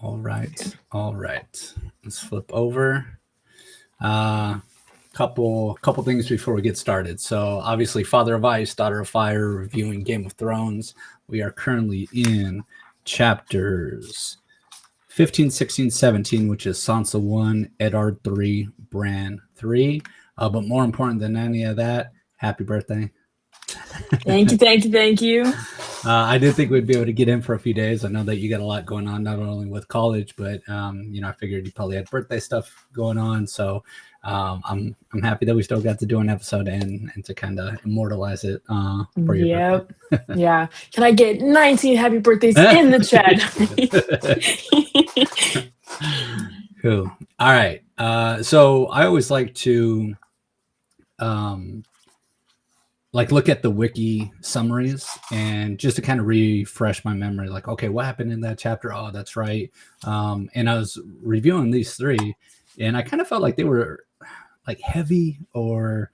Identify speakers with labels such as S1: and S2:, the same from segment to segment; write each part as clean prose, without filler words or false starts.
S1: All right. All right. Let's flip over. Uh, couple things before we get started. So obviously, Father of Ice, Daughter of Fire, reviewing Game of Thrones. We are currently in chapters 15, 16, 17, which is Sansa I, Eddard III, Bran III. But more important than any of that, happy birthday.
S2: Thank you, thank you, thank you.
S1: I did think we'd be able to get in for a few days. I know that you got a lot going on, not only with college, but I figured you probably had birthday stuff going on. So I'm happy that we still got to do an episode and to kind of immortalize it for your
S2: Yep.
S1: birthday.
S2: Yeah. Can I get 19 happy birthdays in the chat?
S1: Cool. All right. So I always like to look at the wiki summaries and just to kind of refresh my memory, like, okay, what happened in that chapter? Oh, that's right. And I was reviewing these three and I kind of felt like they were like heavy, or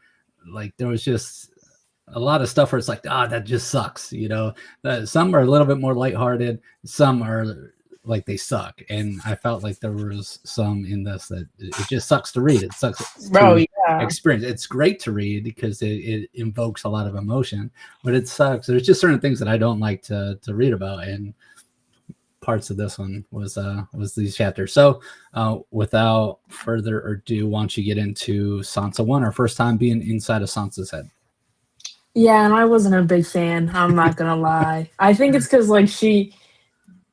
S1: like there was just a lot of stuff where it's like, that just sucks. Some are a little bit more lighthearted. Some are like they suck. And I felt like there was some in this that it just sucks to read. It sucks
S2: Bro,
S1: to
S2: yeah.
S1: experience. It's great to read because it invokes a lot of emotion, but it sucks. There's just certain things that I don't like to read about, and parts of this one was these chapters. So without further ado, why don't you get into Sansa 1, our first time being inside of Sansa's head.
S2: Yeah, and I wasn't a big fan. I'm not gonna lie. I think it's because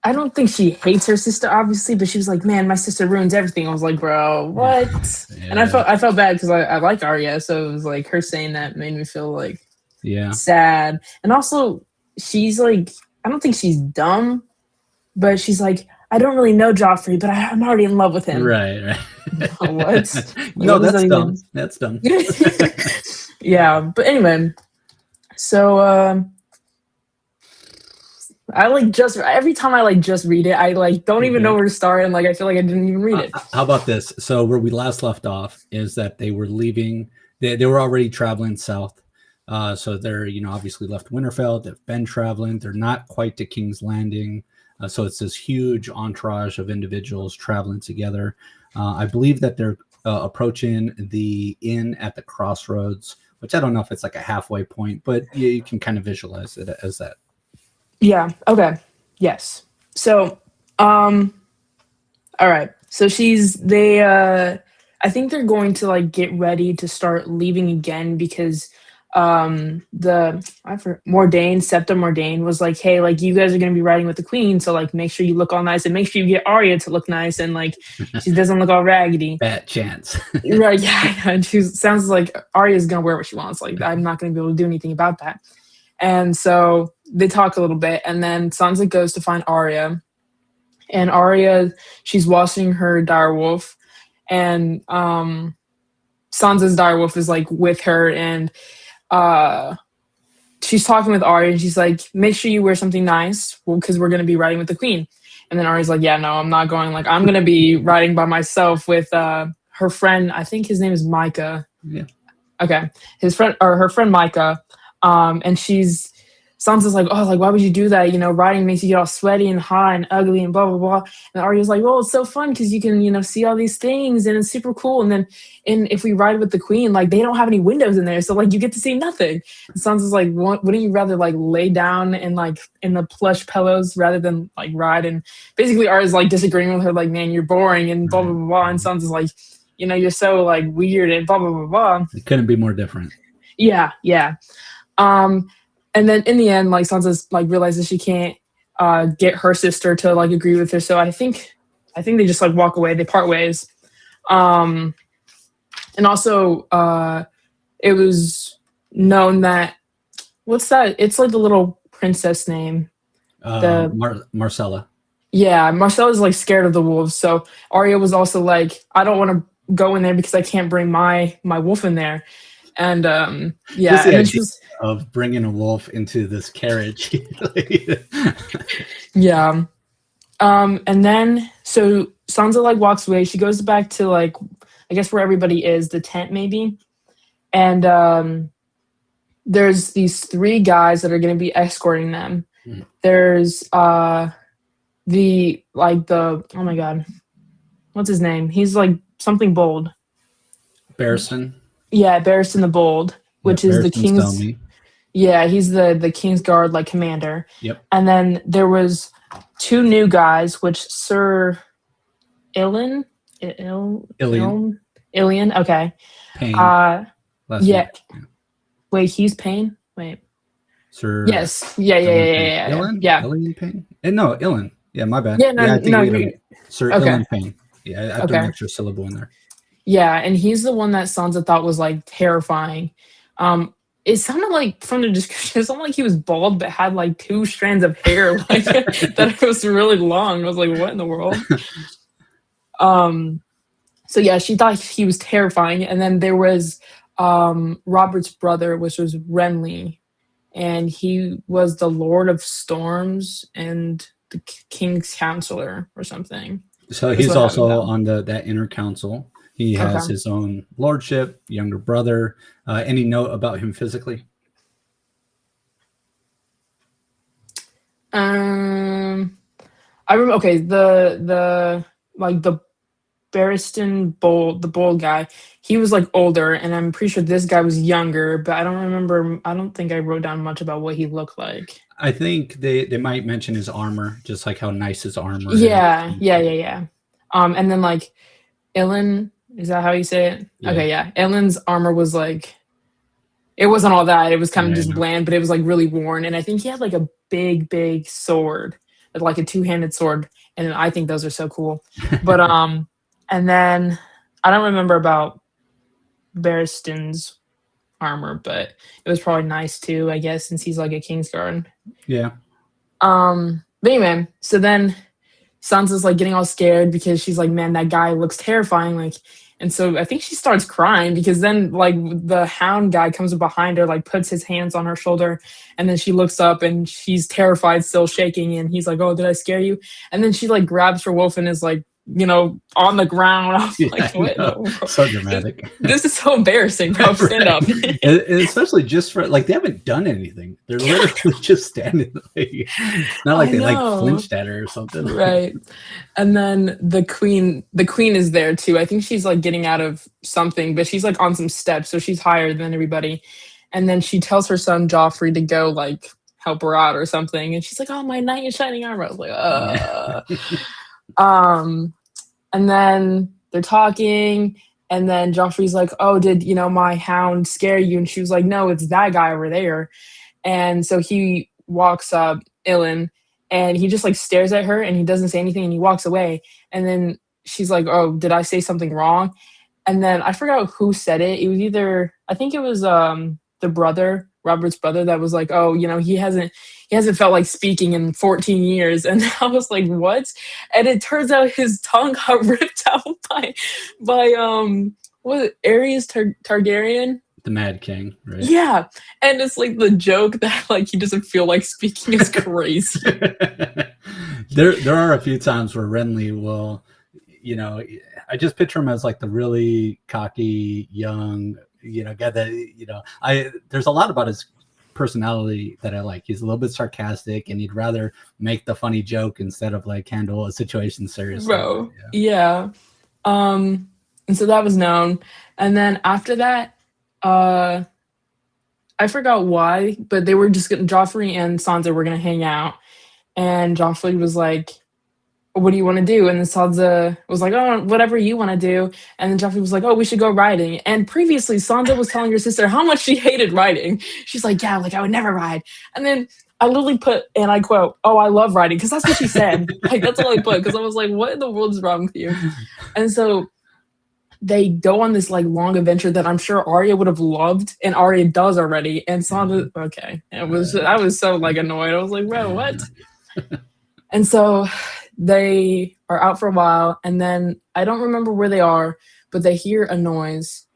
S2: I don't think she hates her sister, obviously, but she was like, "Man, my sister ruins everything." I was like, "Bro, what?"
S1: Yeah.
S2: And I felt bad because I like Arya, so it was like her saying that made me feel like sad. And also, she's like, I don't think she's dumb, but she's like, I don't really know Joffrey, but I'm already in love with him.
S1: Right.
S2: What?
S1: No,
S2: what
S1: that's dumb. That's dumb.
S2: Yeah, but anyway, so I every time I just read it, I don't even know where to start, and I feel like I didn't even read it.
S1: How about this? So where we last left off is that they were leaving. They were already traveling south. So they're obviously left Winterfell. They've been traveling. They're not quite to King's Landing. So it's this huge entourage of individuals traveling together. I believe that they're approaching the inn at the crossroads, which I don't know if it's like a halfway point, but you can kind of visualize it as that.
S2: Yeah. Okay. Yes. So, all right. So I think they're going to get ready to start leaving again because Septa Mordain was like, hey, you guys are going to be riding with the queen, so make sure you look all nice and make sure you get Arya to look nice and she doesn't look all raggedy.
S1: Bad chance.
S2: Right? Yeah. And she sounds like Arya's going to wear what she wants. I'm not going to be able to do anything about that. And so they talk a little bit, and then Sansa goes to find Arya. And Arya, she's washing her direwolf, and Sansa's direwolf is with her, and she's talking with Arya, and she's like, "Make sure you wear something nice, because we're gonna be riding with the queen." And then Arya's like, "Yeah, no, I'm not going. I'm gonna be riding by myself with her friend. I think his name is Micah.
S1: Yeah.
S2: Okay, her friend Micah." And Sansa's like, "Oh, why would you do that? Riding makes you get all sweaty and hot and ugly and blah, blah, blah." And Arya's like, "Well, it's so fun because you can, see all these things and it's super cool. And if we ride with the queen, they don't have any windows in there. So you get to see nothing." And Sansa's like, "Wouldn't you rather lay down and in the plush pillows rather than ride?" And basically Arya's disagreeing with her, "Man, you're boring and blah, blah, blah, blah." And Sansa's like, "You're so weird and blah, blah, blah, blah."
S1: It couldn't be more different.
S2: Yeah. And then in the end, Sansa realizes she can't get her sister to agree with her. So I think they just walk away. They part ways. And also it was known that what's that? It's the little princess name.
S1: Marcella.
S2: Yeah, Marcella's scared of the wolves. So Arya was also I don't want to go in there because I can't bring my wolf in there. And yeah, and then she was
S1: of bringing a wolf into this carriage.
S2: Yeah. And then so Sansa walks away. She goes back to I guess where everybody is, the tent maybe. And there's these three guys that are going to be escorting them. There's oh my god, what's his name? He's like something bold.
S1: Barristan.
S2: Yeah, Barristan the Bold,
S1: Yeah,
S2: which is the
S1: Barristan
S2: king's.
S1: Selmy.
S2: Yeah, he's the King's Guard like commander.
S1: Yep.
S2: And then there was two new guys, which Sir Ilan,
S1: Ilian.
S2: Ilian. Okay.
S1: Payne. Last name.
S2: Yeah. Wait, he's Payne. Wait.
S1: Sir.
S2: Yes. Yeah.
S1: Ilian Payne. No, Ilan. Yeah, my bad.
S2: Yeah. No.
S1: Yeah, I think
S2: No.
S1: you right. Sir
S2: Okay.
S1: Ilan Payne. Yeah, I threw an extra syllable in there.
S2: Yeah, and he's the one that Sansa thought was like terrifying. It sounded like from the description, it sounded like he was bald but had like two strands of hair, like that it was really long. I was like, what in the world? So yeah, she thought he was terrifying. And then there was Robert's brother, which was Renly, and he was the Lord of Storms and the King's Counselor or something.
S1: So he's also on that inner council. He has his own lordship, younger brother. Any note about him physically?
S2: I remember. Okay, the Barristan Bold, the bold guy. He was like older, and I'm pretty sure this guy was younger. But I don't remember. I don't think I wrote down much about what he looked like.
S1: I think they might mention his armor, just like how nice his armor.
S2: Yeah. And then like Ilan. Is that how you say it? Yeah. Okay, yeah. Ellen's armor was like, it wasn't all that. It was kind of just bland, but it was like really worn. And I think he had like a big sword, like a two-handed sword. And I think those are so cool. But and then I don't remember about Barristan's armor, but it was probably nice too, I guess, since he's like a Kingsguard.
S1: Yeah.
S2: But anyway, so then Sansa's like getting all scared because she's like, man, that guy looks terrifying. Like, and so I think she starts crying because then like the hound guy comes up behind her, like puts his hands on her shoulder, and then she looks up and she's terrified, still shaking, and he's like, oh, did I scare you? And then she like grabs her wolf and is like, on the ground. I was like, what?
S1: So dramatic.
S2: This is so embarrassing, bro. Stand up.
S1: And especially just for like, they haven't done anything. They're literally just standing there. Not like they like flinched at her or something.
S2: Right. And then the queen is there too. I think she's like getting out of something, but she's like on some steps, so she's higher than everybody. And then she tells her son Joffrey to go like help her out or something. And she's like, oh, my knight in shining armor. I was like, and then they're talking, and then Joffrey's like, oh, did my hound scare you? And she was like, no, it's that guy over there. And so he walks up, Ilan, and he just like stares at her and he doesn't say anything and he walks away. And then she's like, oh, did I say something wrong? And then I forgot who said it. It was either, I think it was the brother, Robert's brother, that was like, oh, he hasn't felt like speaking in 14 years. And I was like, what? And it turns out his tongue got ripped out by what, Aerys Targaryen?
S1: The Mad King, right?
S2: Yeah. And it's like the joke that like he doesn't feel like speaking is crazy.
S1: There are a few times where Renly will, I just picture him as like the really cocky, young, guy that, there's a lot about his personality that I like. He's a little bit sarcastic and he'd rather make the funny joke instead of like handle a situation seriously.
S2: Bro, yeah. And so that was known. And then after that, I forgot why, but they were just Joffrey and Sansa were gonna hang out. And Joffrey was like, what do you want to do? And then Sansa was like, oh, whatever you want to do. And then Joffrey was like, oh, we should go riding. And previously, Sansa was telling her sister how much she hated riding. She's like, yeah, like I would never ride. And then I literally put, and I quote, oh, I love riding. Because that's what she said. Like, that's all I put. Because I was like, what in the world is wrong with you? And so they go on this like long adventure that I'm sure Arya would have loved. And Arya does already. And Sansa, okay. I was so like annoyed. I was like, bro, what? And so they are out for a while, and then I don't remember where they are, but they hear a noise,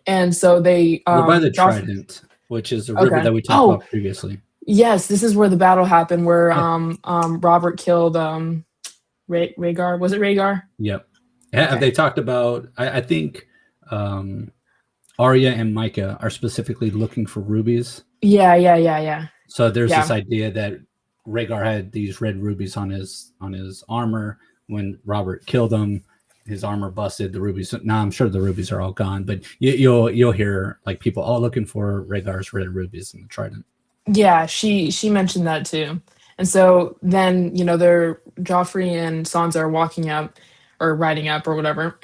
S2: and so they
S1: we're by the Trident, which is a river that we talked about previously.
S2: Yes, this is where the battle happened, where Robert killed Rhaegar. Was it Rhaegar?
S1: Yep. Have they talked about? I think Arya and Micah are specifically looking for rubies.
S2: Yeah.
S1: So there's this idea that Rhaegar had these red rubies on his armor. When Robert killed him, his armor busted. The rubies. Now I'm sure the rubies are all gone, but you'll hear like people all looking for Rhaegar's red rubies in the trident.
S2: Yeah, she mentioned that too. And so then, they're Joffrey and Sansa are walking up or riding up or whatever.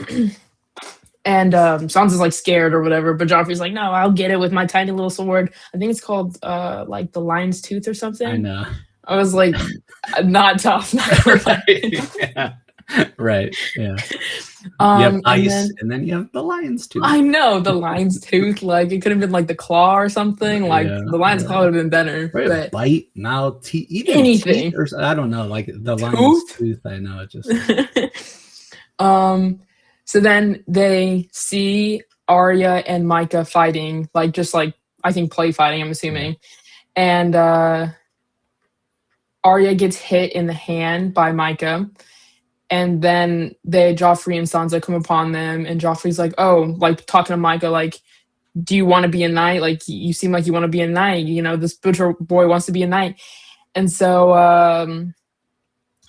S2: And Sansa's like scared or whatever, but Joffrey's like, no, I'll get it with my tiny little sword. I think it's called like the lion's tooth or something.
S1: I know.
S2: I was like, not tough, not gonna lie.
S1: Yeah. Right. Yeah. You have
S2: And
S1: ice, and then you have the lion's tooth.
S2: I know the lion's tooth, like it could have been like the claw or something. Like
S1: Yeah,
S2: the lion's claw would have been better.
S1: right,
S2: But
S1: bite, mouth, teeth, even
S2: anything.
S1: teeth, or I don't know, like the lion's tooth. I know it just.
S2: So then they see Arya and Micah fighting, like just like I think play fighting, I'm assuming. And Arya gets hit in the hand by Micah. And then Joffrey and Sansa come upon them, and Joffrey's like, oh, like talking to Micah, like, do you want to be a knight? Like, you seem like you want to be a knight. This butcher boy wants to be a knight. And so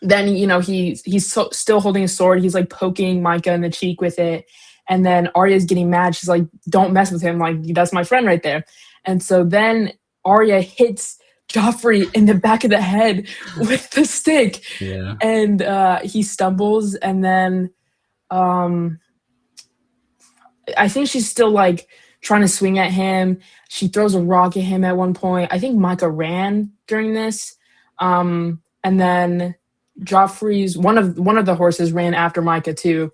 S2: then, he's still holding a sword. He's like poking Micah in the cheek with it. And then Arya's getting mad. She's like, don't mess with him. Like, that's my friend right there. And so then Arya hits Joffrey in the back of the head with the stick.
S1: Yeah.
S2: And he stumbles. And then I think she's still like trying to swing at him. She throws a rock at him at one point. I think Micah ran during this. And then Joffrey's one of the horses ran after Micah too.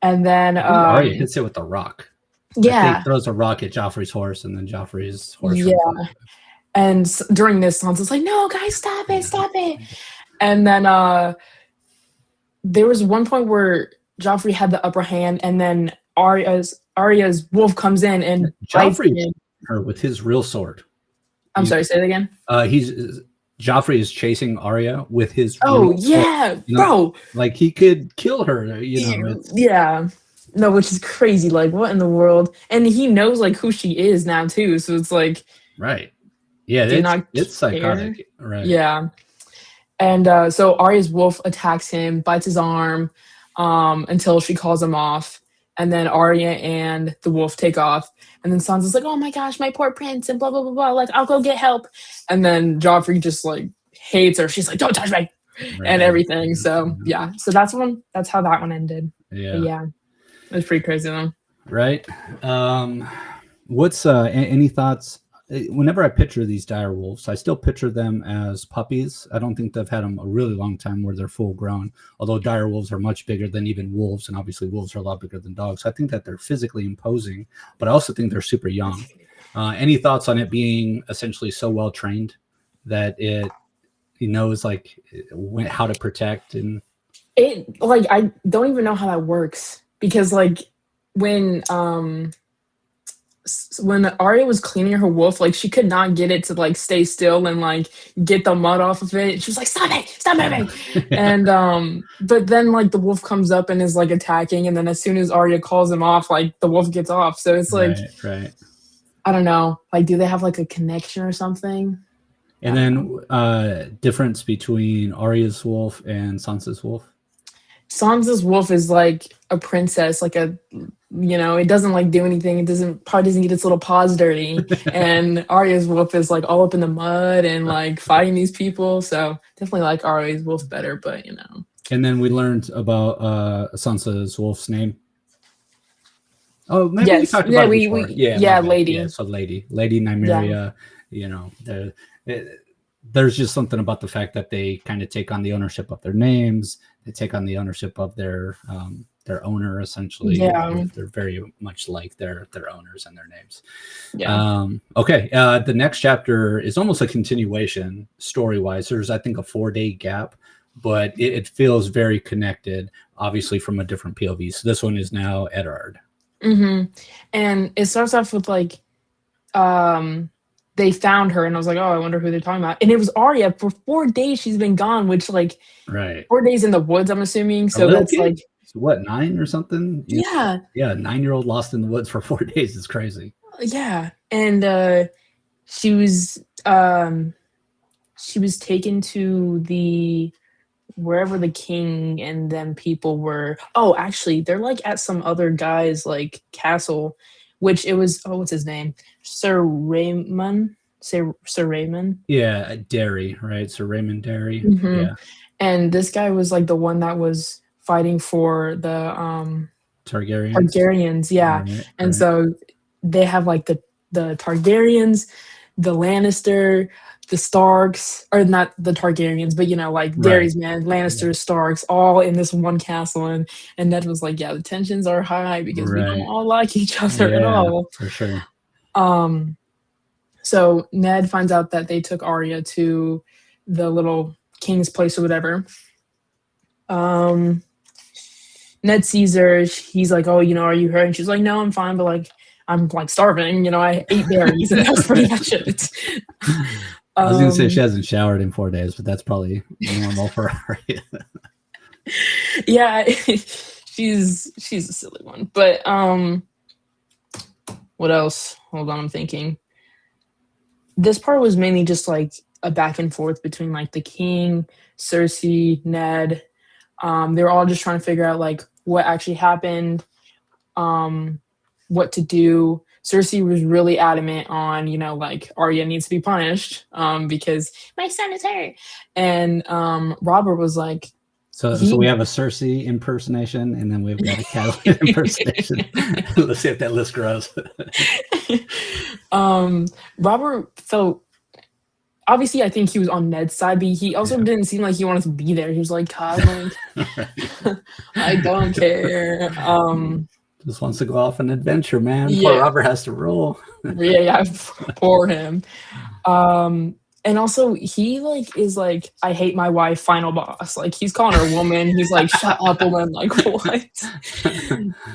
S2: And then
S1: Arya hits it with a rock.
S2: Yeah.
S1: He throws a rock at Joffrey's horse, and then Joffrey's horse.
S2: Yeah. And during this, Sansa's like, no, guys, stop it. And then there was one point where Joffrey had the upper hand, and then Arya's wolf comes in and
S1: Joffrey hit her with his real sword.
S2: I'm sorry, say it again.
S1: Joffrey is chasing Arya with his.
S2: Oh yeah,
S1: sword,
S2: bro!
S1: Like he could kill her.
S2: Yeah. No, which is crazy. Like, what in the world? And he knows like who she is now too. So it's like,
S1: right. Yeah, it's psychotic. Right.
S2: Yeah. And so Arya's wolf attacks him, bites his arm, until she calls him off. And then Arya and the wolf take off. And then Sansa's like, oh my gosh, my poor prince, and blah, blah, blah, blah. Like, I'll go get help. And then Joffrey just like hates her. She's like, don't touch me. Right. And everything. So yeah. So that's how that one ended.
S1: Yeah.
S2: But yeah. It was pretty crazy though.
S1: Right. What's any thoughts? Whenever I picture these dire wolves, I still picture them as puppies. I don't think they've had them a really long time where they're full grown, although dire wolves are much bigger than even wolves, and obviously wolves are a lot bigger than dogs. So I think that they're physically imposing, but I also think they're super young. Any thoughts on it being essentially so well trained that it knows like how to protect? And
S2: it, like, I don't even know how that works, because like when Arya was cleaning her wolf, like she could not get it to like stay still and like get the mud off of it. She was like, stop moving. And but then like the wolf comes up and is like attacking, and then as soon as Arya calls him off, like the wolf gets off. So it's like,
S1: right.
S2: I don't know, like, do they have like a connection or something?
S1: And then difference between Arya's wolf and Sansa's wolf?
S2: Sansa's wolf is like a princess, like it doesn't like do anything. It probably doesn't get its little paws dirty. And Arya's wolf is like all up in the mud and like fighting these people. So definitely like Arya's wolf better, but
S1: And then we learned about Sansa's wolf's name. Oh, maybe we talked about it before.
S2: Lady.
S1: Yeah, so Lady Nymeria. Yeah. There's just something about the fact that they kind of take on the ownership of their names. They take on the ownership of their owner, essentially.
S2: Yeah.
S1: They're very much like their owners and their names.
S2: Yeah.
S1: Okay. The next chapter is almost a continuation story-wise. There's, I think, a 4-day gap, but it feels very connected, obviously from a different POV. So this one is now Eddard.
S2: Mm-hmm. And it starts off with like, they found her, and I was like, oh, I wonder who they're talking about. And it was Arya. For 4 days she's been gone, which like,
S1: right,
S2: 4 days in the woods, I'm assuming. So that's like,
S1: what, 9 or something?
S2: Yeah.
S1: Yeah, 9-year-old lost in the woods for 4 days is crazy.
S2: Yeah. And she was she was taken to the wherever the king and then people were. Oh, actually, they're like at some other guy's like castle, which it was. Oh, what's his name? Sir Raymond. Sir Raymond.
S1: Yeah, Derry, right? So Raymond Derry.
S2: Hmm.
S1: Yeah,
S2: And this guy was like the one that was fighting for the
S1: Targaryens.
S2: Targaryens, yeah.
S1: Right,
S2: And
S1: right,
S2: so they have like the Targaryens, the Lannister, the Starks, or not the Targaryens, but like
S1: right.
S2: Daenerys, man,
S1: Yeah,
S2: Lannister, Starks, all in this one castle. And Ned was like, yeah, the tensions are high because we don't
S1: right.
S2: all like each other at
S1: Yeah,
S2: all.
S1: for sure.
S2: Um, so Ned finds out that they took Arya to the little king's place or whatever. Um, Ned sees her. He's like, "Oh, are you hurt?" And she's like, "No, I'm fine, but like, I'm like starving. I ate berries, and that's pretty much it."
S1: I was gonna say she
S2: Um,
S1: hasn't showered in 4 days, but that's probably normal for her.
S2: yeah, she's a silly one. But what else? Hold on, I'm thinking. This part was mainly just like a back and forth between like the king, Cersei, Ned. They were all just trying to figure out like what actually happened, um, what to do. Cersei was really adamant on, like Arya needs to be punished, because my son is hurt. And Robert was like,
S1: So we
S2: he.
S1: have a Cersei impersonation, and then we've got a Catelyn impersonation. Let's see if that list grows.
S2: Robert felt, obviously, I think he was on Ned's side, but he also
S1: Yeah.
S2: didn't seem like he wanted to be there. He was like, God, like, I don't care.
S1: Just wants to go off an adventure, man. Poor
S2: Yeah,
S1: Robert has to rule.
S2: yeah, for him. And also he like is like, I hate my wife, final boss. Like he's calling her woman. He's like, shut up, woman. Like what?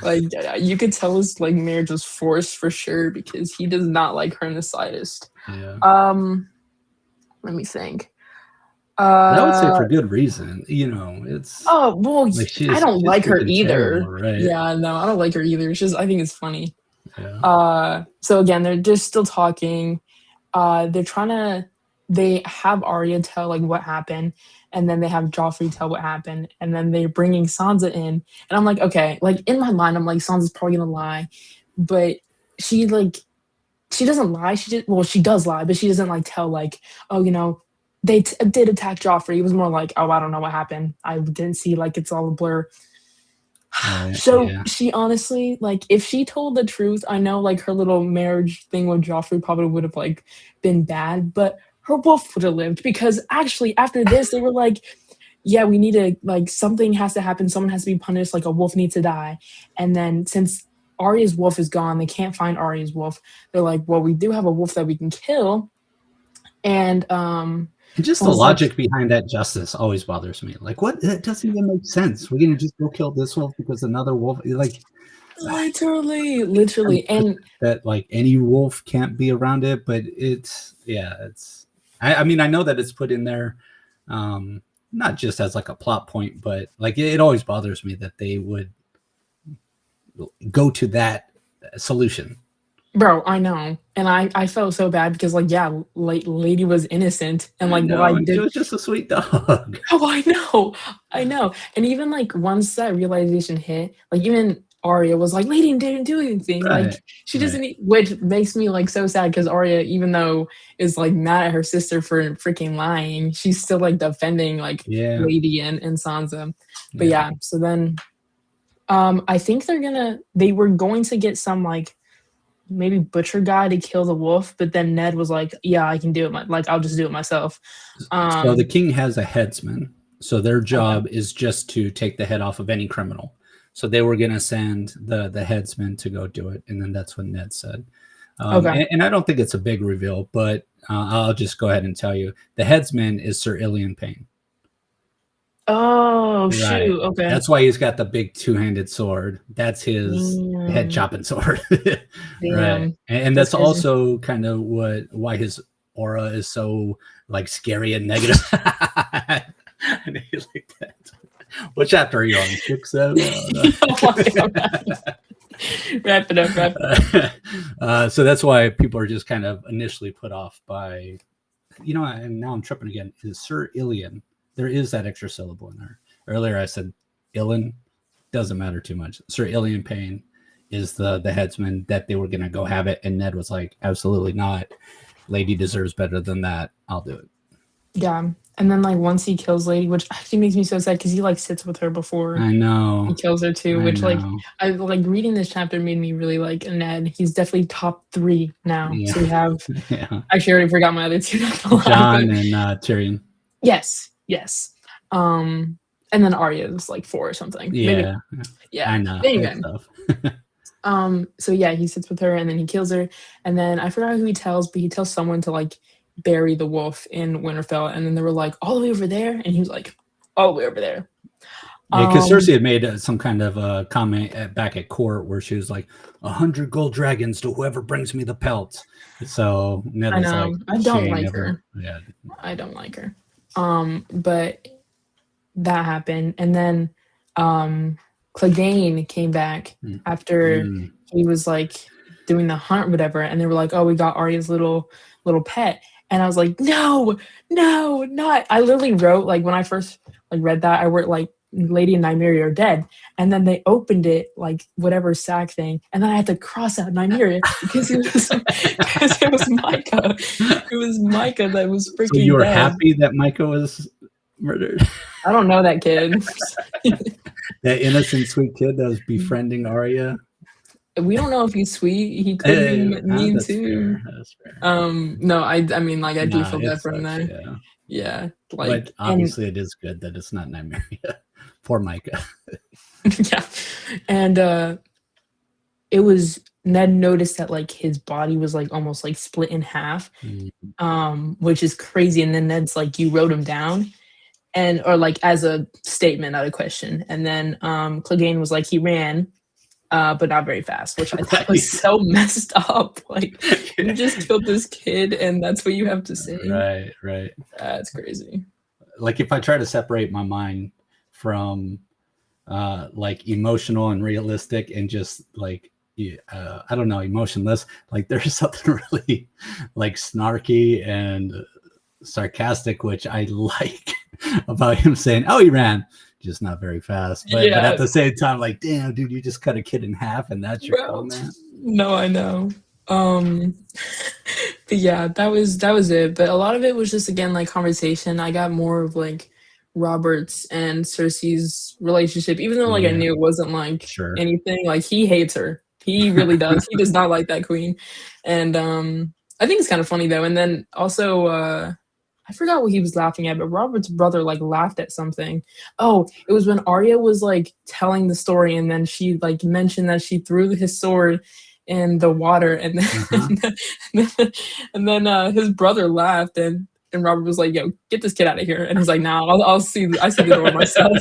S2: Like you could tell his like marriage was forced for sure because he does not like her in the slightest.
S1: Yeah.
S2: Let me think.
S1: But I would say
S2: Uh
S1: for good reason. It's
S2: oh well,
S1: like
S2: I
S1: she's
S2: don't
S1: she's
S2: like her
S1: freaking terrible,
S2: either.
S1: right?
S2: Yeah, no, I don't like her either. It's just I think it's funny.
S1: Yeah.
S2: So again, they're just still talking. They have Arya tell like what happened, and then they have Joffrey tell what happened, and then they're bringing Sansa in, and I'm like, okay, like in my mind, I'm like, Sansa's probably gonna lie, but she like she doesn't lie. She does lie, but she doesn't like tell like, oh, they did attack Joffrey. It was more like, oh, I don't know what happened. I didn't see, like it's all a blur.
S1: Right.
S2: So
S1: Yeah.
S2: she honestly, like, if she told the truth, I know like her little marriage thing with Joffrey probably would have like been bad, but her wolf would have lived because actually after this they were like, yeah, we need to like something has to happen, someone has to be punished, like a wolf needs to die. And then since Arya's wolf is gone, they can't find Arya's wolf. They're like, well, we do have a wolf that we can kill. And
S1: And just the
S2: someone's like,
S1: logic behind that justice always bothers me. Like, what? That doesn't even make sense. We're gonna just go kill this wolf because another wolf, like,
S2: literally, and
S1: that like any wolf can't be around it. But it's. I mean, I know that it's put in there, not just as like a plot point, but like it always bothers me that they would go to that solution.
S2: bro, I know. And I felt so bad because like, yeah, like lady was innocent and
S1: I
S2: like why
S1: know, and she
S2: did.
S1: was just a sweet dog.
S2: Oh, I know. And even like once that realization hit, like even Arya was like, lady didn't do anything. Like
S1: Right,
S2: she
S1: right.
S2: doesn't, which makes me like so sad because Arya, even though is like mad at her sister for freaking lying, she's still like defending like
S1: Yeah,
S2: Lady and Sansa. But
S1: yeah.
S2: yeah, so then I think they were going to get some like maybe butcher guy to kill the wolf, but then Ned was like, yeah, I can do it. Like I'll just do it myself.
S1: So the
S2: Um,
S1: king has a headsman. So their
S2: okay.
S1: job is just to take the head off of any criminal. So they were going to send the headsman to go do it, and then that's what Ned said.
S2: Okay.
S1: And I don't think it's a big reveal, but I'll just go ahead and tell you the headsman is Sir Ilian Payne.
S2: Oh
S1: Right.
S2: shoot. Okay.
S1: That's why he's got the big two-handed sword. That's his head
S2: Damn.
S1: chopping sword. Right.
S2: Damn.
S1: And
S2: That's
S1: that's
S2: crazy.
S1: also kind of why his aura is so like scary and negative. And he's like that. What chapter are you on? 6, 7?
S2: Oh my God. Wrap it up. Wrap it up.
S1: So that's why people are just kind of initially put off by and now I'm tripping again, is Sir Ilian. There is that extra syllable in there. Earlier I said Ilan, doesn't matter too much. Sir Ilian Payne is the headsman that they were going to go have it. And Ned was like, absolutely not. Lady deserves better than that. I'll do it.
S2: Yeah. And then like once he kills Lady, which actually makes me so sad because he like sits with her before
S1: I know
S2: he kills her too, which like I like reading this chapter made me really like Ned. He's definitely top 3 now.
S1: Yeah.
S2: So we have
S1: yeah.
S2: Actually I already forgot my other 2.
S1: John and Tyrion.
S2: Yes. And then Arya is like 4 or something.
S1: Yeah.
S2: Maybe. Yeah.
S1: I know.
S2: Anyway. So yeah, he sits with her and then he kills her. And then I forgot who he tells, but he tells someone to like bury the wolf in Winterfell. And then they were like, all the way over there? And he was like, all the way over there.
S1: Yeah, because Cersei had made some kind of comment back at court where she was like, 100 gold dragons to whoever brings me the pelts. So Ned was like,
S2: I don't like her.
S1: Yeah.
S2: I don't like her. But that happened. And then Clegane came back after he was like doing the hunt or whatever, and they were like, oh, we got Arya's little pet. And I was like, no, not. I literally wrote, like, when I first like read that, I wrote like Lady and Nymeria are dead. And then they opened it, like whatever sack thing, and then I had to cross out Nymeria because it was Micah. It was Micah that was freaking.
S1: So you were
S2: dead.
S1: happy that Micah was murdered?
S2: I don't know that kid.
S1: That innocent, sweet kid that was befriending Arya.
S2: We don't know if he's sweet. He could be mean too.
S1: Fair. That's fair.
S2: No, I mean, like, I do feel bad for him there. Yeah. Like,
S1: but obviously it is good that it's not Nymeria. Poor Micah.
S2: Yeah. And it was, Ned noticed that like his body was like almost like split in half, which is crazy. And then Ned's like, you wrote him down, and or like as a statement, not a question. And then Clegane was like, he ran, but not very fast, which I thought was so messed up. Like, you just killed this kid, and that's what you have to say.
S1: Right.
S2: That's crazy.
S1: Like, if I try to separate my mind from like emotional and realistic and just like I don't know, emotionless, like there's something really like snarky and sarcastic, which I like about him saying, oh, he ran, just not very fast, but at the same time, like, damn, dude, you just cut a kid in half and that's your comment.
S2: No, I know. But yeah, that was it. But a lot of it was just, again, like conversation. I got more of like Robert's and Cersei's relationship, even though like I knew it wasn't like anything. Like, he hates her. He really does. He does not like that queen. And I think it's kind of funny though. And then also I forgot what he was laughing at, but Robert's brother like laughed at something. Oh, it was when Arya was like telling the story, and then she like mentioned that she threw his sword in the water, and then, and then his brother laughed, and Robert was like, yo, get this kid out of here. And he's like, nah, I see the door myself.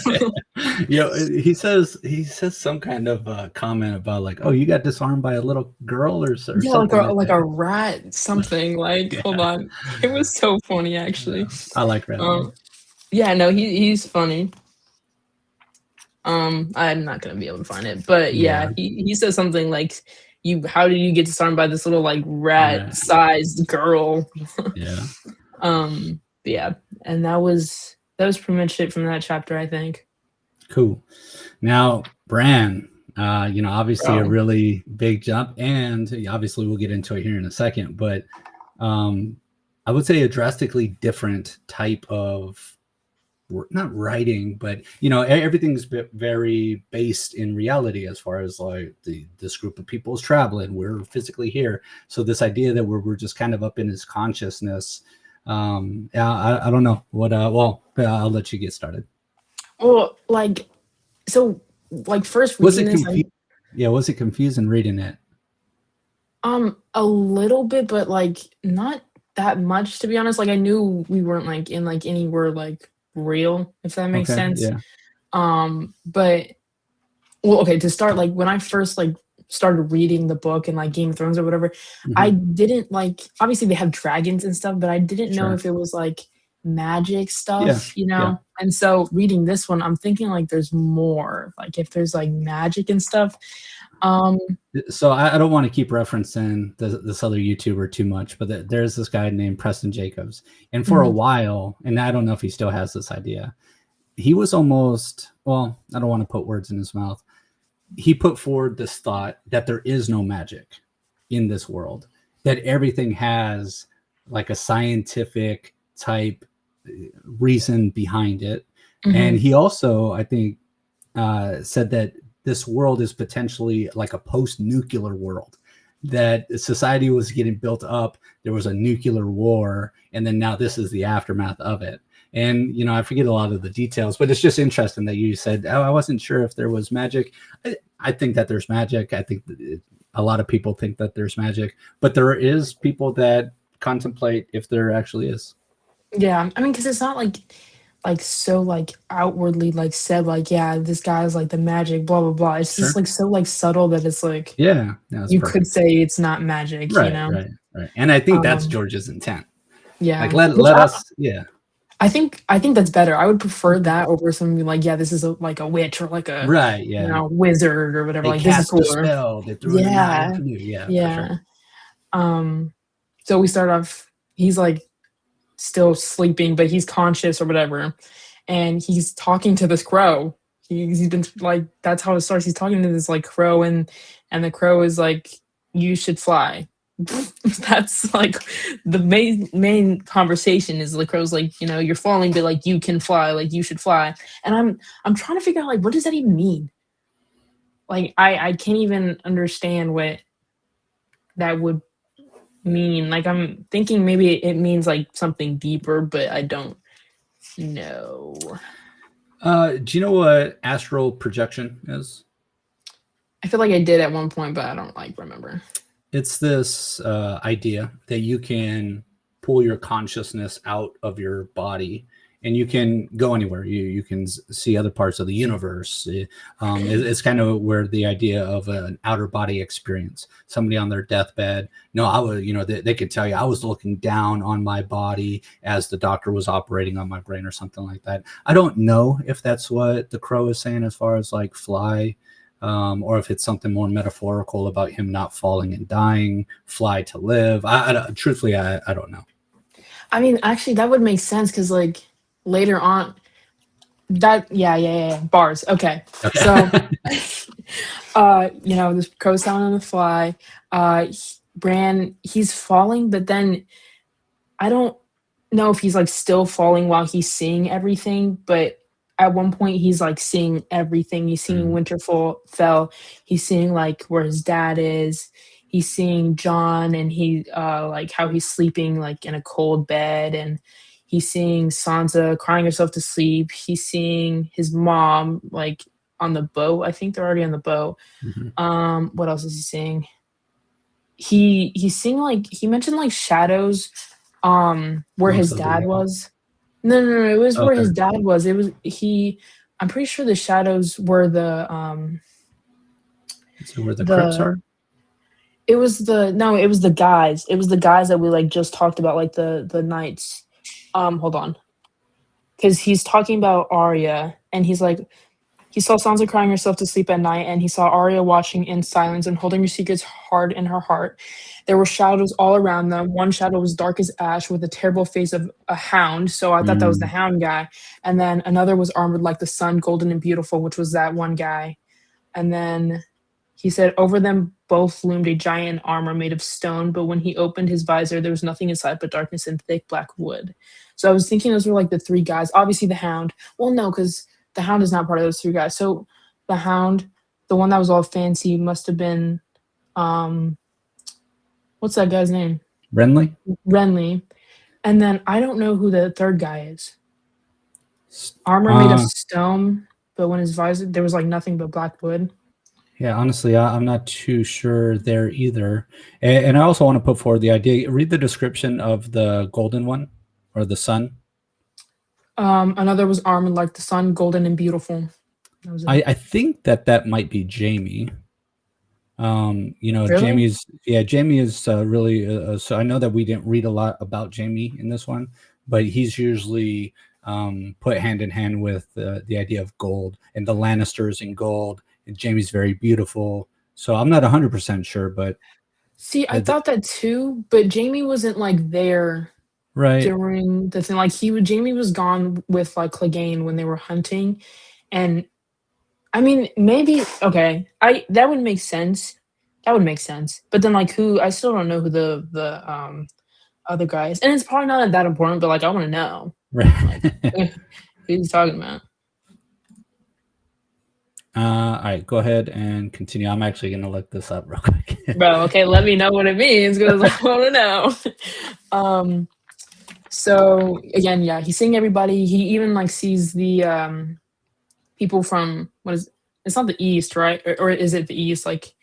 S1: He says some kind of comment about like, oh, you got disarmed by a little girl or something.
S2: Like a rat, something. Like, hold on. It was so funny, actually.
S1: I like rat.
S2: Yeah, no, he's funny. I'm not gonna be able to find it, but yeah, he says something like, how did you get disarmed by this little like rat-sized girl?
S1: Yeah.
S2: But yeah, and that was pretty much it from that chapter, I think.
S1: Cool. Now, Bran, obviously a really big jump, and obviously we'll get into it here in a second, but I would say a drastically different type of, not writing, but everything's very based in reality as far as like this group of people is traveling, we're physically here, so this idea that we're just kind of up in his consciousness. I don't know what I'll let you get started.
S2: Well, first
S1: was it confusing reading it?
S2: A little bit, but like not that much, to be honest. Like, I knew we weren't like in like anywhere like real, if that makes sense. But to start, like when I first like started reading the book and like Game of Thrones or whatever, I didn't like, obviously they have dragons and stuff, but I didn't know if it was like magic stuff, and so reading this one, I'm thinking like there's more, like if there's like magic and stuff. Um,
S1: So I don't want to keep referencing this other YouTuber too much, but there's this guy named Preston Jacobs, and for a
S2: mhm,
S1: while, and I don't know if he still has this idea. He was almost, well, I don't want to put words in his mouth. He put forward this thought that there is no magic in this world, that everything has like a scientific type reason behind it. And
S2: mhm,
S1: he also, I think, said that this world is potentially like a post-nuclear world, that society was getting built up, there was a nuclear war, and then now this is the aftermath of it. And I forget a lot of the details, but it's just interesting that you said, oh, I wasn't sure if there was magic. I think that there's magic. I think that a lot of people think that there's magic, but there is people that contemplate if there actually is.
S2: yeah, I mean, because it's not like so like outwardly like said like, "Yeah, this guy's like the magic, blah, blah, blah." It's just
S1: Sure.
S2: like so like subtle that it's like,
S1: Yeah, that's
S2: you could
S1: perfect.
S2: say it's not magic, you
S1: Right,
S2: know?
S1: right, right. And I think that's
S2: Um,
S1: George's intent. Like
S2: yeah, which
S1: let us, yeah.
S2: I think that's better. I would prefer that over something like, "Yeah, this is a like a witch or like a,
S1: Right, yeah.
S2: wizard or whatever."
S1: They
S2: Like, this is
S1: cast a
S2: cooler.
S1: spell, they threw in a knot
S2: Yeah,
S1: in canoe. Yeah, for sure.
S2: yeah. Um, so we start off, he's like still sleeping, but he's conscious or whatever, and he's talking to this crow. He's been like, that's how it starts. He's talking to this like crow, and the crow is like, "You should fly." That's like the main conversation is the crow's like, "You're falling, but like you can fly, like you should fly." And I'm trying to figure out like what does that even mean? Like I can't even understand what that would mean. Like I'm thinking maybe it means like something deeper, but I don't know.
S1: Do you know what astral projection is?
S2: I feel like I did at one point, but I don't like remember.
S1: It's this idea that you can pull your consciousness out of your body and you can go anywhere. You can see other parts of the universe. It's kind of where the idea of an outer body experience. Somebody on their deathbed. No, I was, they could tell you I was looking down on my body as the doctor was operating on my brain or something like that. I don't know if that's what the crow is saying as far as like fly, or if it's something more metaphorical about him not falling and dying, fly to live. Truthfully, I don't know.
S2: I mean, actually, that would make sense because like later on, that yeah, bars. Okay, so
S1: Okay.
S2: this crow's down on the fly. Bran, he's falling, but then I don't know if he's like still falling while he's seeing everything, but at one point he's like seeing everything. He's seeing
S1: Mm,
S2: Winterfell fell. He's seeing like where his dad is. He's seeing John and he like how he's sleeping like in a cold bed, and he's seeing Sansa crying herself to sleep. He's seeing his mom like on the boat. I think they're already on the boat.
S1: mhm.
S2: What else is he seeing? He's seeing like he mentioned like shadows where
S1: Amongst
S2: his
S1: other
S2: dad
S1: people.
S2: was. No, it was where
S1: Okay.
S2: his dad was. It was he I'm pretty sure the shadows were
S1: So where the crypts
S2: the
S1: are?
S2: it was the no, it was the guys. It was the guys that we like just talked about, like the knights. Hold on. Because he's talking about Arya and he's like, he saw Sansa crying herself to sleep at night, and he saw Arya watching in silence and holding her secrets hard in her heart. There were shadows all around them. One shadow was dark as ash with a terrible face of a hound, so I thought that was the
S1: Mm,
S2: hound guy. And then another was armored like the sun, golden and beautiful, which was that one guy. And then he said, over them both loomed a giant armor made of stone, but when he opened his visor, there was nothing inside but darkness and thick black wood. So I was thinking those were like the three guys. Obviously, the hound. Well, no, because the hound is not part of those three guys. So the hound, the one that was all fancy, must have been, um, what's that guy's name?
S1: Renly?
S2: Renly. And then I don't know who the third guy is.
S1: S-
S2: Armor made of
S1: Uh,
S2: stone, but when his visor, there was like nothing but black wood.
S1: yeah, honestly, I'm not too sure there either. And I also want to put forward the idea. Read the description of the golden one or the sun.
S2: Another was armored like the sun, golden and beautiful. That was it.
S1: I think that might be Jamie.
S2: Really?
S1: Jamie is really. So I know that we didn't read a lot about Jamie in this one, but he's usually put hand in hand with the idea of gold and the Lannisters in gold. And Jamie's very beautiful, So I'm not 100% sure, but
S2: See, I thought that too, but Jamie wasn't like there
S1: right.
S2: during the thing. Like Jamie was gone with like Clegane when they were hunting, and I mean maybe okay, I that would make sense. That would make sense. But then like who I still don't know who the other guy is, and it's probably not that important. But like I want to know like
S1: Right.
S2: who he's talking about.
S1: All right, go ahead and continue. I'm actually going to look this up real quick.
S2: Bro, okay, let me know what it means because I want to know. So again, yeah, he's seeing everybody. He even like sees the people from what is it's not the east, right? Or is it the east? Like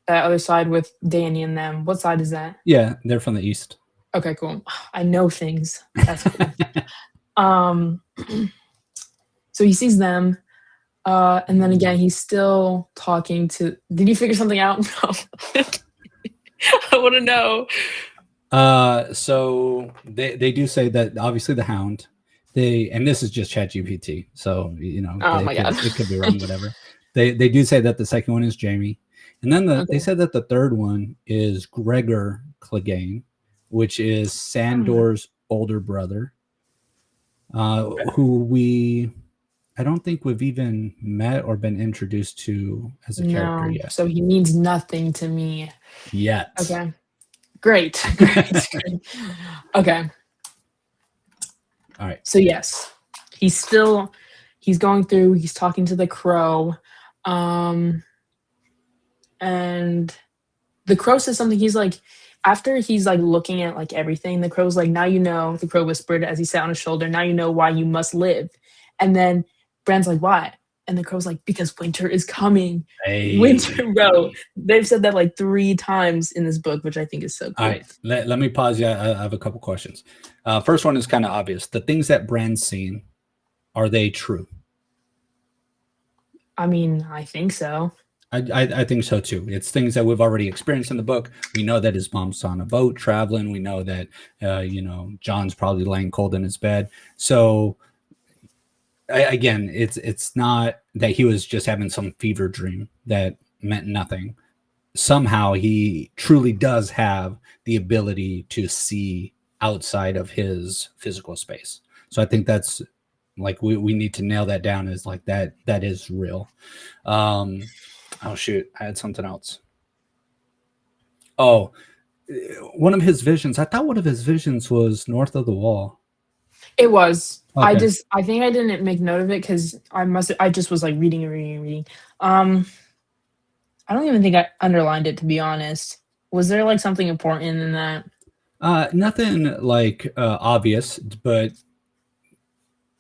S2: that other side with Danny and them. What side is that?
S1: Yeah, they're from the east.
S2: Okay, cool. I know things. That's cool. um, so he sees them, and then again, he's still talking to. Did you figure something out? No. I want to know.
S1: So they do say that obviously the Hound, and this is just ChatGPT, so
S2: Oh my god,
S1: it could be wrong, whatever. They do say that the second one is Jamie, and then
S2: okay.
S1: they said that the third one is Gregor Clegane, which is Sandor's older brother, who I don't think we've even met or been introduced to as a character
S2: No,
S1: yet.
S2: so he means nothing to me.
S1: Yet.
S2: Okay, great, great. Okay.
S1: All right.
S2: So yes, he's going through. He's talking to the crow, and the crow says something. He's like, after he's like looking at like everything, the crow's like, now you know. The crow whispered as he sat on his shoulder. Now you know why you must live. And then Bran's like, why? And the crow's like, because winter is coming.
S1: Hey.
S2: Winter, bro. They've said that like 3 times in this book, which I think is so cool.
S1: All right, let me pause you. I have a couple questions. First one is kind of obvious. The things that Bran's seen, are they true?
S2: I mean, I think so.
S1: I think so too. It's things that we've already experienced in the book. We know that his mom's on a boat traveling. We know that John's probably laying cold in his bed. So again, it's not that he was just having some fever dream that meant nothing. Somehow he truly does have the ability to see outside of his physical space. So I think that's like we need to nail that down as like that is real. Oh shoot, I had something else. Oh, one of his visions. I thought one of his visions was north of the wall.
S2: It was.
S1: Okay.
S2: I think I didn't make note of it because I just was like reading. I don't even think I underlined it, to be honest. Was there like something important in that?
S1: Nothing like obvious, but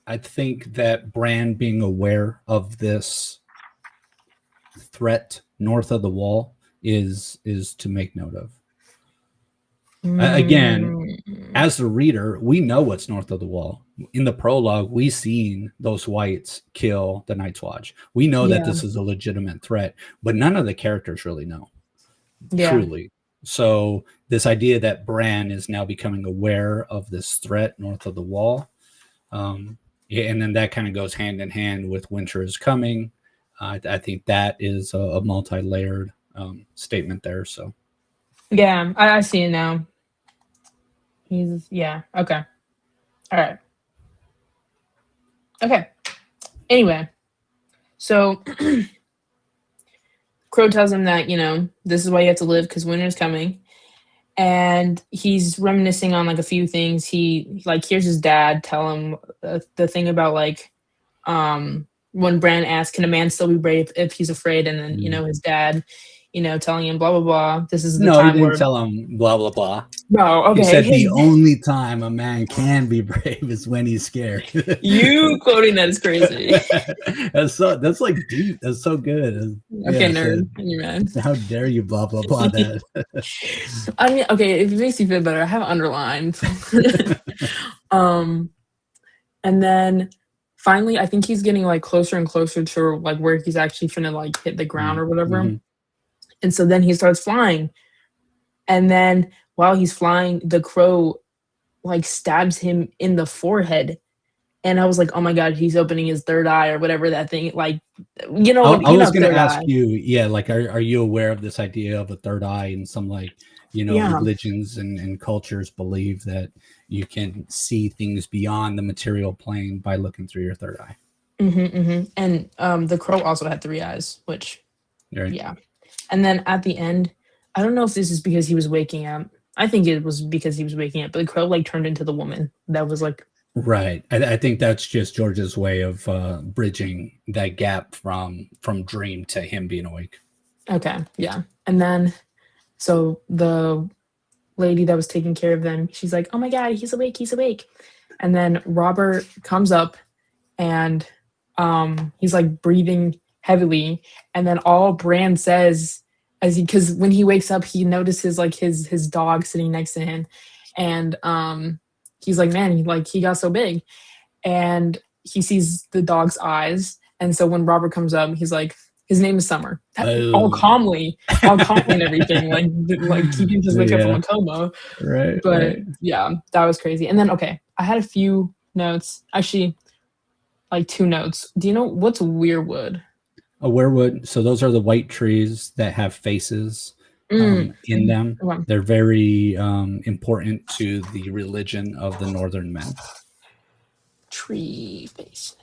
S1: I think that Bran being aware of this threat north of the wall is to make note of. Again, as the reader, we know what's north of the wall. In the prologue, we seen those whites kill the Night's Watch. We know that this is a legitimate threat, but none of the characters really know. Truly. So this idea that Bran is now becoming aware of this threat north of the wall, and then that kind of goes hand in hand with winter is coming. I think that is a multi-layered statement there. So
S2: Yeah, I see it now. Okay. All right. Okay. Anyway, so Crow tells him that this is why you have to live because winter's coming, and he's reminiscing on like a few things. He like hears his dad tell him the thing about like when Bran asks, "Can a man still be brave if he's afraid?" And then his dad, telling him blah blah blah. This is the
S1: no,
S2: time
S1: he didn't
S2: where
S1: tell him blah blah blah.
S2: no, okay.
S1: He said the only time a man can be brave is when he's scared.
S2: You quoting that is crazy.
S1: That's like deep. That's so good.
S2: Okay, nerd. You're mad.
S1: How dare you blah blah blah that.
S2: I mean, okay, if it makes you feel better, I have underlined. And then finally, I think he's getting like closer and closer to like where he's actually finna like hit the ground or whatever.
S1: Mm-hmm.
S2: And so then he starts flying. And then while he's flying, the crow like stabs him in the forehead. and I was like, oh my god, he's opening his third eye or whatever that thing. Like,
S1: I was going to
S2: third
S1: ask
S2: eye.
S1: you, yeah, like, are you aware of this idea of a third eye and some like,
S2: Yeah.
S1: religions and cultures believe that you can see things beyond the material plane by looking through your third eye,
S2: And the crow also had three eyes, which
S1: right?
S2: yeah. And then at the end, I don't know if this is because he was waking up. I think it was because he was waking up, but the crow like turned into the woman that was like,
S1: Right. I think that's just George's way of bridging that gap from dream to him being awake.
S2: okay, yeah. And then so the lady that was taking care of them, she's like, oh my god, he's awake, he's awake. And then Robert comes up and he's like breathing heavily, and then all Bran says, as he, because when he wakes up he notices like his dog sitting next to him, and he's like, man, he got so big, and he sees the dog's eyes, and so when Robert comes up he's like, his name is Summer.
S1: Oh,
S2: All calmly and everything, like he can just wake up from
S1: yeah.
S2: a coma.
S1: Right.
S2: But
S1: Right.
S2: yeah, that was crazy. And then okay, I had a few notes, actually, like two notes. Do you know what's weirwood?
S1: A werewood. So those are the white trees that have faces
S2: Mm.
S1: in them.
S2: Okay.
S1: They're very important to the religion of the Northern Men.
S2: Tree faces.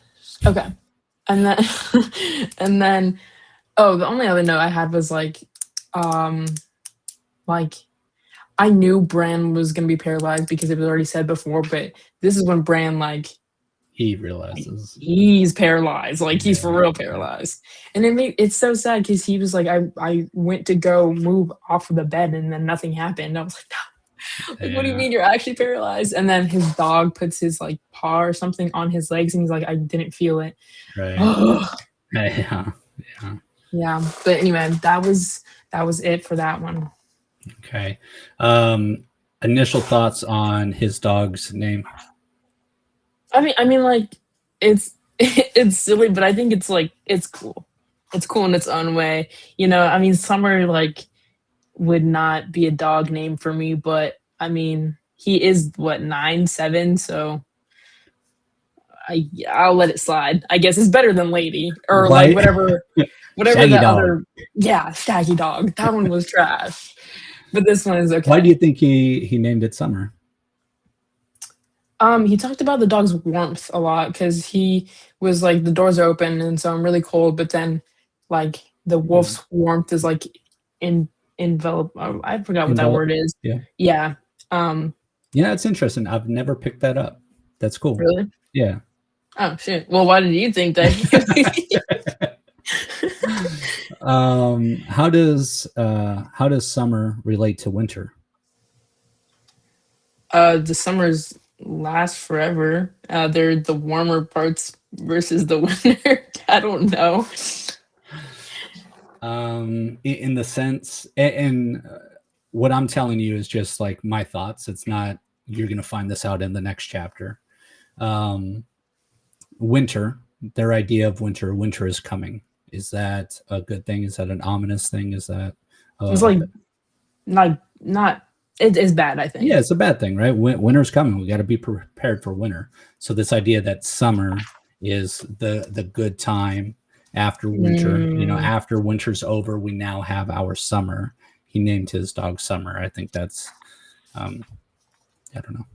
S2: Okay. And then and then oh, the only other note I had was um like I knew Bran was gonna be paralyzed because it was already said before, but this is when Bran
S1: He realizes.
S2: he's paralyzed, like he's for
S1: Yeah.
S2: real paralyzed. And it's so sad because he was like, I went to go move off of the bed and then nothing happened. I was like, what do you
S1: Yeah.
S2: mean you're actually paralyzed? And then his dog puts his like paw or something on his legs and he's like, I didn't feel it.
S1: Right. Yeah. Yeah.
S2: Yeah. But anyway, that was it for that one.
S1: Okay. Initial thoughts on his dog's name.
S2: I mean like it's it's silly, but I think it's like it's cool. It's cool in its own way. I mean, Summer would not be a dog name for me, but I mean, he is what, 9'7", so I'll let it slide. I guess it's better than Lady or like
S1: Right.
S2: whatever
S1: Shaggy
S2: the
S1: dog.
S2: other, yeah, Shaggy Dog. That one was trash, but this one is
S1: Why do
S2: okay.
S1: you think he named it Summer?
S2: He talked about the dog's warmth a lot because he was like, the doors are open and so I'm really cold, but then like the wolf's warmth is like in envelop. Oh, I forgot what that
S1: Envelop.
S2: word is.
S1: Yeah.
S2: Yeah. Um.
S1: Yeah, it's interesting. I've never picked that up. That's cool.
S2: Really?
S1: Yeah.
S2: Oh shit. Well, why did you think that?
S1: How does summer relate to winter?
S2: The summers last forever. They're the warmer parts versus the winter. I don't know.
S1: In the sense, and what I'm telling you is just like my thoughts. It's not, you're going to find this out in the next chapter. Winter, their idea of winter is coming. Is that a good thing? Is that an ominous thing? Is that
S2: It's like not. It is bad, I think.
S1: yeah, it's a bad thing, right? Winter's coming. We got to be prepared for winter. So this idea that summer is the good time after winter, after winter's over, we now have our summer. He named his dog Summer. I think that's, I don't know.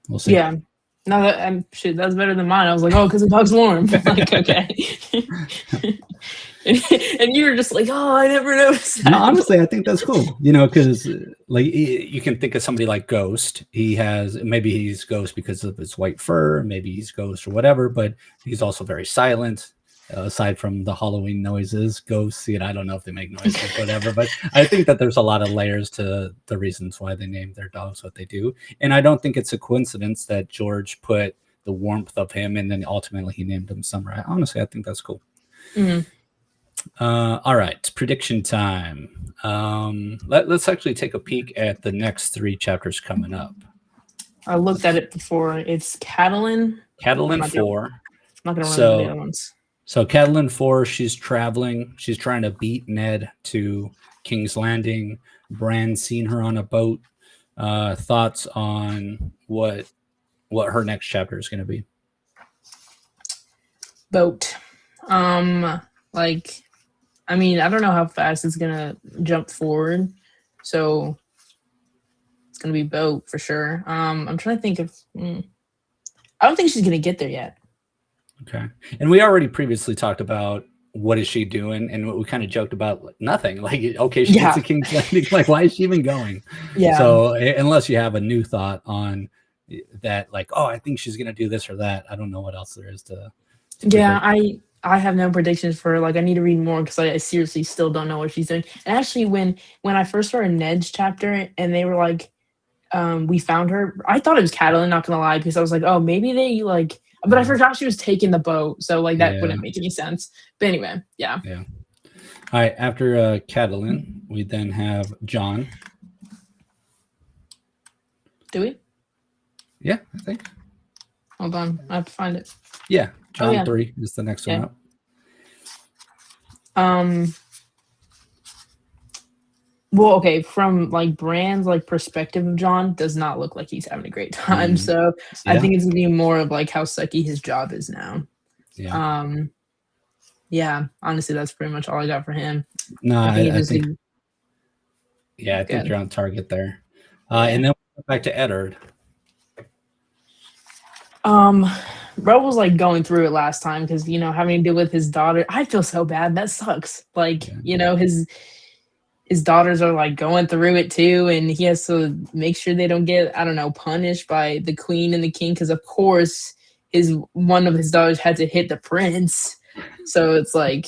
S1: We'll see.
S2: Yeah. No, shit, that's better than mine. I was like, oh, because the dog's warm. Like, okay. and you were just like, oh, I never noticed that.
S1: No, honestly, I think that's cool. Because like you can think of somebody like Ghost. Maybe he's Ghost because of his white fur. Maybe he's Ghost or whatever, but he's also very silent. Aside from the Halloween noises, Ghosts, I don't know if they make noises, whatever, but I think that there's a lot of layers to the reasons why they named their dogs what they do. And I don't think it's a coincidence that George put the warmth of him and then ultimately he named him Summer. I think that's cool.
S2: Mm-hmm.
S1: All right, prediction time. Let's actually take a peek at the next 3 chapters coming up.
S2: I looked at it before. It's Catelyn
S1: 4.
S2: I'm not gonna remember the other ones.
S1: So Catelyn 4, she's traveling. She's trying to beat Ned to King's Landing. Bran's seen her on a boat. Thoughts on what her next chapter is going to be?
S2: Boat. Like, I mean, I don't know how fast it's gonna jump forward, so it's gonna be boat for sure. I'm trying to think of. I don't think she's gonna get there yet.
S1: Okay. And we already previously talked about what is she doing, and we kind of joked about like, nothing. Like, okay, she gets
S2: Yeah,
S1: a King's Landing. Like, why is she even going?
S2: yeah,
S1: So unless you have a new thought on that, like, oh, I think she's gonna do this or that, I don't know what else there is to
S2: yeah.
S1: predict.
S2: I have no predictions for her. Like, I need to read more because I seriously still don't know what she's doing. And actually, when I first started Ned's chapter and they were like, we found her. I thought it was Catelyn, not gonna lie, because I was like, oh, maybe they like, but I forgot she was taking the boat, so like that
S1: Yeah,
S2: wouldn't make any sense. But anyway, yeah.
S1: yeah. All right. After Catelyn, we then have John.
S2: Do we?
S1: Yeah, I think.
S2: Hold on, I have to find it.
S1: Yeah, John
S2: yeah.
S1: 3 is the next one
S2: Yeah.
S1: up.
S2: Well, okay, from like Bran's like perspective of John, does not look like he's having a great time. So I
S1: Yeah,
S2: think it's gonna be more of like how sucky his job is now.
S1: yeah.
S2: Yeah, honestly, that's pretty much all I got for him.
S1: No,
S2: I think it
S1: I
S2: just
S1: think, yeah, I think
S2: good.
S1: you're on target there.
S2: Yeah.
S1: And then we go back to Eddard.
S2: Bro was like going through it last time because having to deal with his daughter. I feel so bad. That sucks. Like,
S1: Yeah.
S2: his daughters are like going through it too, and he has to make sure they don't get, I don't know, punished by the queen and the king, because of course one of his daughters had to hit the prince. So it's like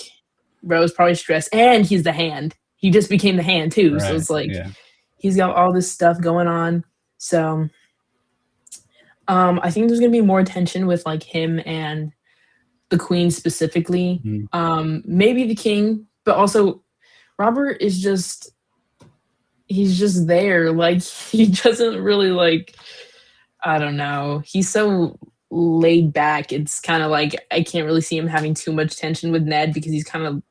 S2: bro's probably stressed, and he's the hand. He just became the hand too. So
S1: Right.
S2: it's like
S1: Yeah.
S2: he's got all this stuff going on. So I think there's gonna be more tension with like him and the queen specifically.
S1: Mhm.
S2: Maybe the king, but also Robert is he's just there. Like, he doesn't really like, I don't know. He's so laid back. It's kind of like I can't really see him having too much tension with Ned because he's kind of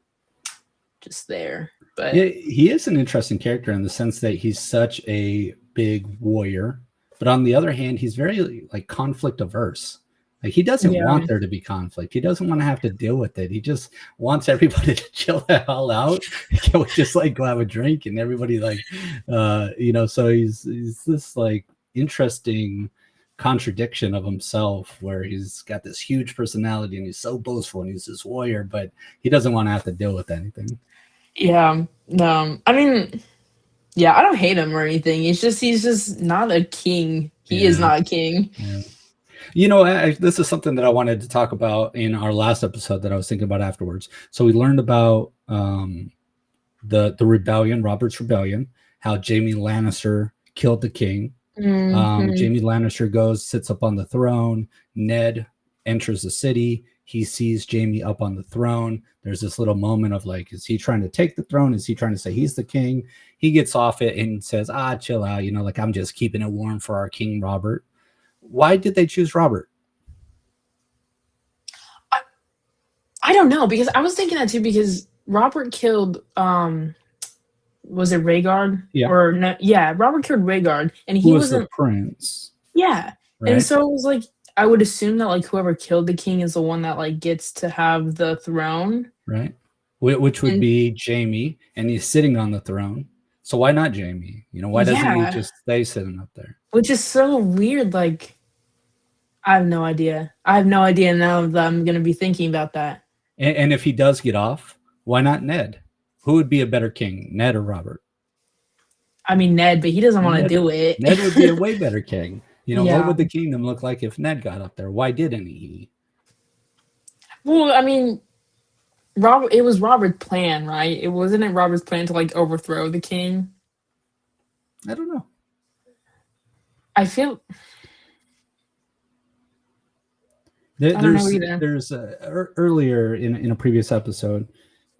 S2: just there. But
S1: Yeah, he is an interesting character in the sense that he's such a big warrior, but on the other hand, he's very like conflict averse. Like, he doesn't
S2: yeah,
S1: want there to be conflict. He doesn't want to have to deal with it. He just wants everybody to chill the hell out. Can we just like go have a drink and everybody like, so he's this like interesting contradiction of himself where he's got this huge personality and he's so boastful and he's this warrior, but he doesn't want to have to deal with anything.
S2: yeah. No, I mean, yeah, I don't hate him or anything. It's just he's just not a king. He is
S1: Yeah.
S2: not a king.
S1: Yeah. This is something that I wanted to talk about in our last episode that I was thinking about afterwards. So we learned about the rebellion, Robert's rebellion, how Jaime Lannister killed the king.
S2: Mhm.
S1: Jaime Lannister goes, sits up on the throne. Ned enters the city. He sees Jaime up on the throne. There's this little moment of like, is he trying to take the throne? Is he trying to say he's the king? He gets off it and says, chill out. Like, I'm just keeping it warm for our King Robert. Why did they choose Robert?
S2: I don't know, because I was thinking that too, because Robert killed was it Rhaegar?
S1: Yeah.
S2: Or no, yeah, Robert killed Rhaegar, and
S1: Who
S2: he
S1: was the
S2: wasn't.
S1: prince?
S2: Yeah,
S1: Right.
S2: and so it was like I would assume that like whoever killed the king is the one that like gets to have the throne.
S1: Right. Which would
S2: And
S1: be Jaime, and he's sitting on the throne. So why not Jaime? Why doesn't he
S2: yeah,
S1: just stay sitting up there?
S2: which is so weird. Like, I have no idea. I have no idea now that I'm gonna be thinking about that.
S1: And if he does get off, why not Ned? Who would be a better king, Ned or Robert?
S2: I mean Ned, but he doesn't want to
S1: Ned,
S2: do it.
S1: Ned would be a way better king. What
S2: Yeah.
S1: would the kingdom look like if Ned got up there? Why didn't he?
S2: Well, I mean, Robert. It was Robert's plan, right? It wasn't Robert's plan to like overthrow the king.
S1: I don't know.
S2: I feel.
S1: There,
S2: I don't know
S1: there's
S2: either.
S1: there's earlier in a previous episode,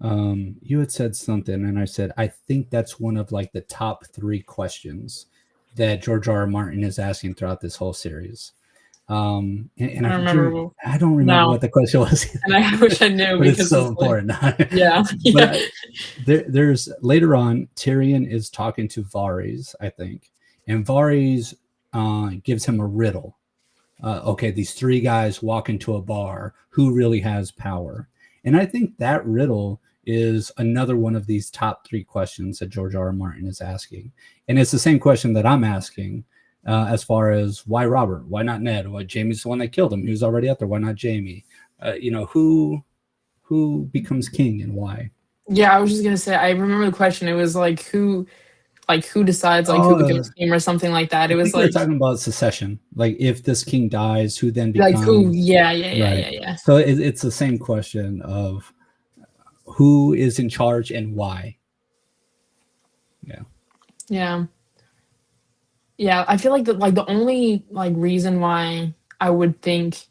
S1: you had said something, and I said I think that's one of like the top 3 questions that George R.R. Martin is asking throughout this whole series. And
S2: I don't remember.
S1: I don't remember what the question was,
S2: and I wish I knew,
S1: but
S2: because
S1: it's so important.
S2: Like, yeah.
S1: But there's later on, Tyrion is talking to Varys, I think, and Varys gives him a riddle. okay, these three guys walk into a bar. Who really has power? And I think that riddle is another one of these top three questions that George R.R. Martin is asking. And it's the same question that I'm asking as far as why Robert? Why not Ned? Why Jaime's the one that killed him? He was already out there. Why not Jaime? Who becomes king and why?
S2: Yeah, I was just gonna say. I remember the question. It was like who decides like who becomes king or something like that. It
S1: I
S2: was
S1: think we were
S2: like
S1: talking about succession. Like if this king dies, who then
S2: who?
S1: becomes
S2: Yeah.
S1: So it's the same question of who is in charge and why.
S2: Yeah. I feel like the only like reason why I would think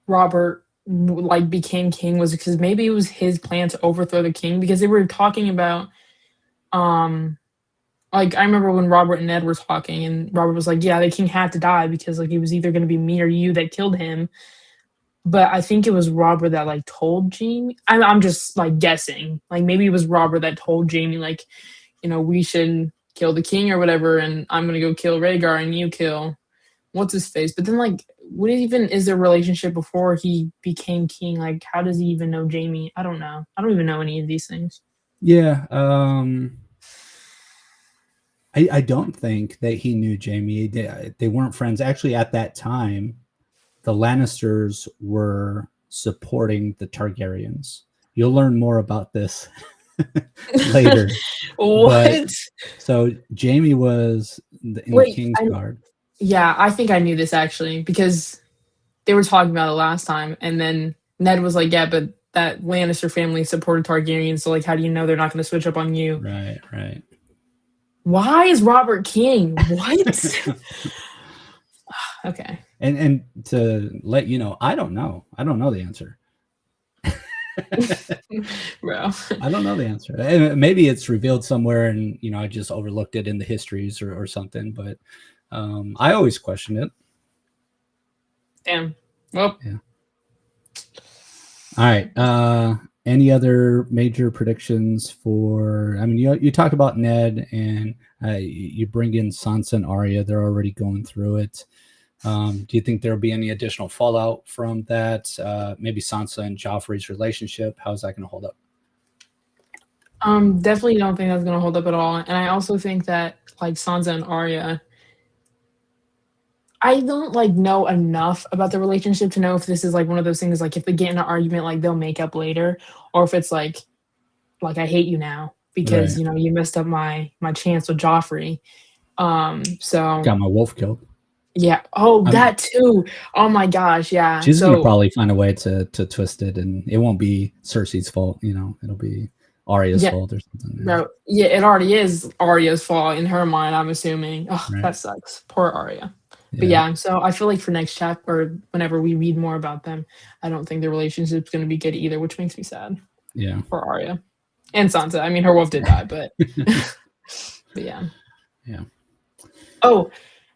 S2: Robert like became king was because maybe it was his plan to overthrow the king, because they were talking about like I remember when Robert and Ned were talking, and Robert was like, yeah, the king had to die because like it was either going to be me or you that killed him. But I think it was Robert that like told Jamie. I'm just like guessing. Like maybe it was Robert that told Jamie like, we should kill the king or whatever, and I'm gonna go kill Rhaegar and you kill what's his face. But then like, what even is their relationship before he became king? Like, how does he even know Jamie? I don't know. I don't even know any of these things.
S1: Yeah. I don't think that he knew Jamie. They weren't friends. Actually, at that time, the Lannisters were supporting the Targaryens. You'll learn more about this later.
S2: What?
S1: So Jamie was in the Kingsguard.
S2: Yeah, I think I knew this actually because they were talking about it last time, and then Ned was like, "Yeah, but that Lannister family supported Targaryens, so like, how do you know they're not going to switch up on you?"
S1: Right.
S2: Why is Robert king? What? Okay.
S1: And to let you know, I don't know the answer.
S2: Bro.
S1: I don't know the answer. Maybe it's revealed somewhere and I just overlooked it in the histories or something, but I always question it.
S2: Damn. Well.
S1: Yeah. All right. Any other major predictions for? I mean, you talk about Ned and you bring in Sansa and Arya. They're already going through it. Do you think there'll be any additional fallout from that? Maybe Sansa and Joffrey's relationship. How's that going to hold up?
S2: Definitely don't think that's going to hold up at all. And I also think that like Sansa and Arya, I don't like know enough about the relationship to know if this is like one of those things like if they get in an argument like they'll make up later, or if it's like I hate you now because you messed up my chance with Joffrey. So
S1: got my wolf killed.
S2: Yeah. Oh, that too. Oh my gosh. Yeah.
S1: She's gonna probably find a way to twist it, and it won't be Cersei's fault. It'll be Arya's fault or something.
S2: No, yeah, it already is Arya's fault in her mind, I'm assuming. Oh, that sucks. Poor Arya. But yeah, so I feel like for next chapter, or whenever we read more about them, I don't think their relationship's going to be good either, which makes me sad.
S1: Yeah.
S2: For Arya. And Sansa. I mean, her wolf did die, but but yeah.
S1: Yeah.
S2: Oh,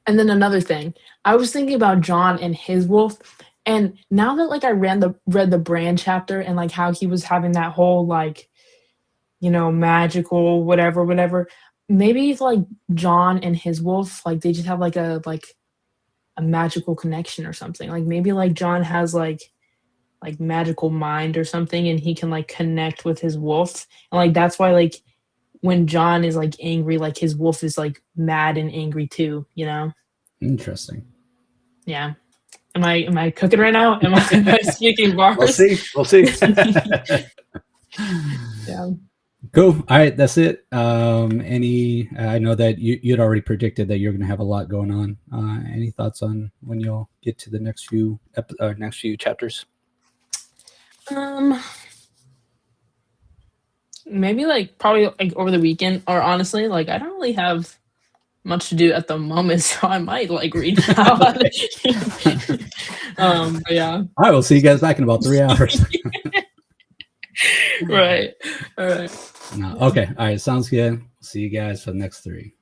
S2: and then another thing. I was thinking about Jon and his wolf, and now that like I read the Bran chapter and like how he was having that whole like magical whatever, maybe if like Jon and his wolf like they just have like a magical connection or something. Like maybe like Jon has like magical mind or something, and he can like connect with his wolf, and like that's why like when Jon is like angry, like his wolf is like mad and angry too.
S1: Interesting.
S2: Yeah. Am I cooking right now? Am I speaking bars?
S1: We'll see.
S2: Yeah.
S1: Cool. All right, that's it. I know that you'd already predicted that you're going to have a lot going on. Any thoughts on when you'll get to the next few chapters?
S2: Maybe like probably like over the weekend, or honestly, like I don't really have much to do at the moment, so I might like read now. But yeah.
S1: All right, we'll see you guys back in about 3 hours.
S2: Right. All right.
S1: No, okay. All right. Sounds good. See you guys for the next 3.